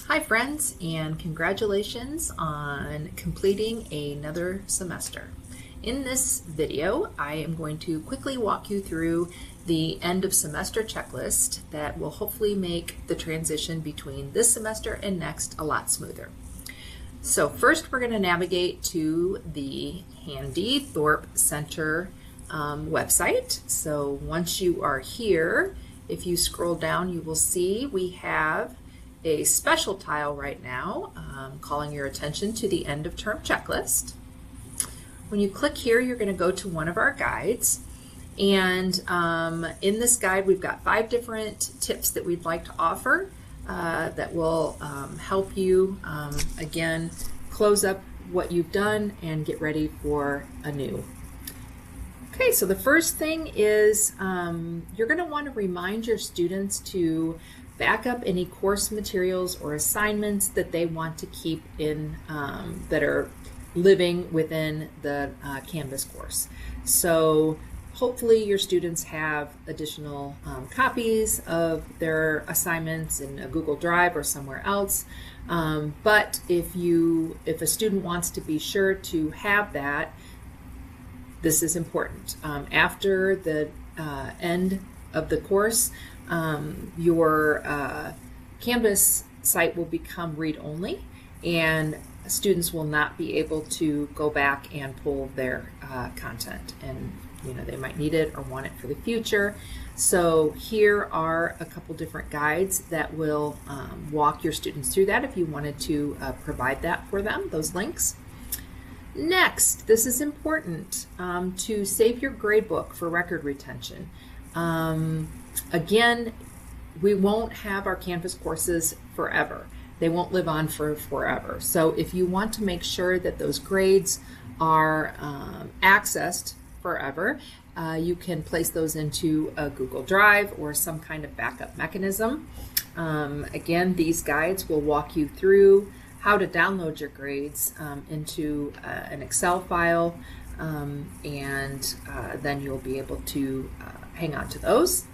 Hi friends, and congratulations on completing another semester. In this video, I am going to quickly walk you through the end of semester checklist that will hopefully make the transition between this semester and next a lot smoother. So first we're going to navigate to the handy Thorpe Center website. So once you are here, if you scroll down, you will see we have a special tile right now calling your attention to the end of term checklist. When you click here, you're going to go to one of our guides, and in this guide we've got 5 different tips that we'd like to offer that will help you again close up what you've done and get ready for anew. Okay, so the first thing is you're going to want to remind your students to back up any course materials or assignments that they want to keep in that are living within the Canvas course. So hopefully your students have additional copies of their assignments in a Google Drive or somewhere else. But if a student wants to be sure to have that, this is important. After the end of the course, your Canvas site will become read-only, and students will not be able to go back and pull their content, and they might need it or want it for the future. So here are a couple different guides that will walk your students through that if you wanted to provide that for them, those links. Next, this is important, to save your gradebook for record retention. Again, we won't have our Canvas courses forever. They won't live on for forever. So if you want to make sure that those grades are accessed forever, you can place those into a Google Drive or some kind of backup mechanism. Again, these guides will walk you through how to download your grades into an Excel file, and then you'll be able to hang on to those.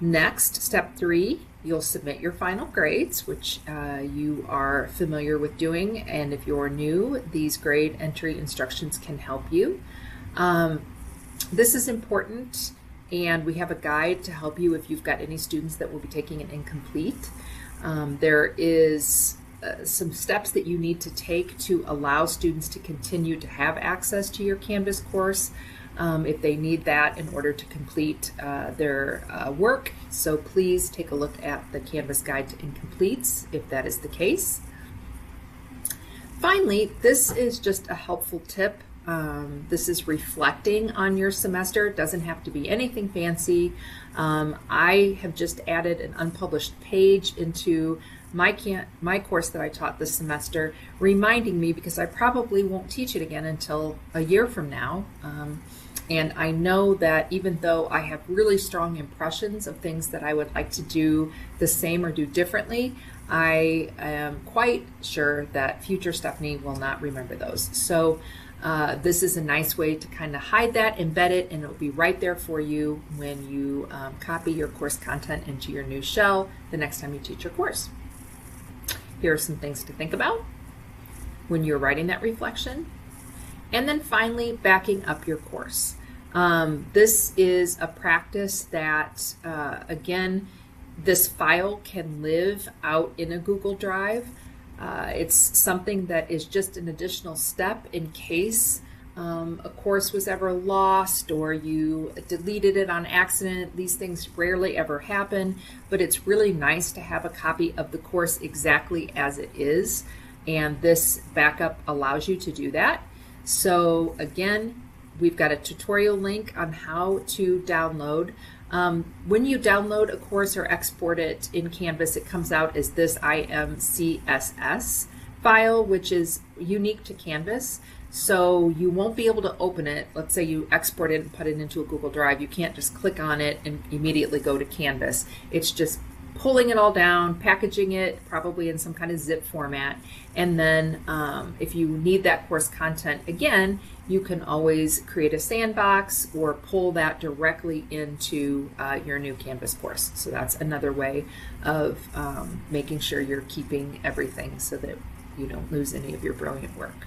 Next, step 3, you'll submit your final grades, which you are familiar with doing, and if you're new, these grade entry instructions can help you. This is important, and we have a guide to help you if you've got any students that will be taking an incomplete. There is some steps that you need to take to allow students to continue to have access to your Canvas course if they need that in order to complete their work. So please take a look at the Canvas Guide to Incompletes if that is the case. Finally, this is just a helpful tip. This is reflecting on your semester. It doesn't have to be anything fancy. I have just added an unpublished page into my course that I taught this semester, reminding me, because I probably won't teach it again until a year from now. And I know that even though I have really strong impressions of things that I would like to do the same or do differently, I am quite sure that future Stephanie will not remember those. So this is a nice way to kind of hide that, embed it, and it'll be right there for you when you copy your course content into your new shell the next time you teach your course. Here are some things to think about when you're writing that reflection. And then finally, backing up your course. This is a practice that, again, this file can live out in a Google Drive. It's something that is just an additional step in case a course was ever lost or you deleted it on accident. These things rarely ever happen, but it's really nice to have a copy of the course exactly as it is, and this backup allows you to do that. So again, we've got a tutorial link on how to download. When you download a course or export it in Canvas, it comes out as this IMCSS file, which is unique to Canvas. So you won't be able to open it. Let's say you export it and put it into a Google Drive. You can't just click on it and immediately go to Canvas. It's just pulling it all down, packaging it probably in some kind of zip format, and then if you need that course content again, you can always create a sandbox or pull that directly into your new Canvas course. So that's another way of making sure you're keeping everything so that you don't lose any of your brilliant work.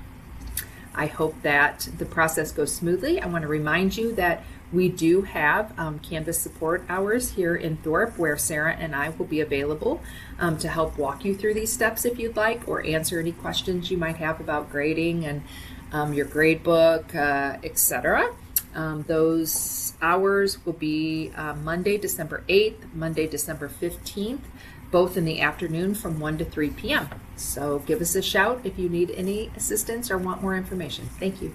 I hope that the process goes smoothly. I want to remind you that we do have Canvas support hours here in Thorpe, where Sarah and I will be available to help walk you through these steps if you'd like, or answer any questions you might have about grading and your grade book, etc. Those hours will be Monday, December 8th, Monday, December 15th, both in the afternoon from 1 to 3 p.m. So give us a shout if you need any assistance or want more information. Thank you.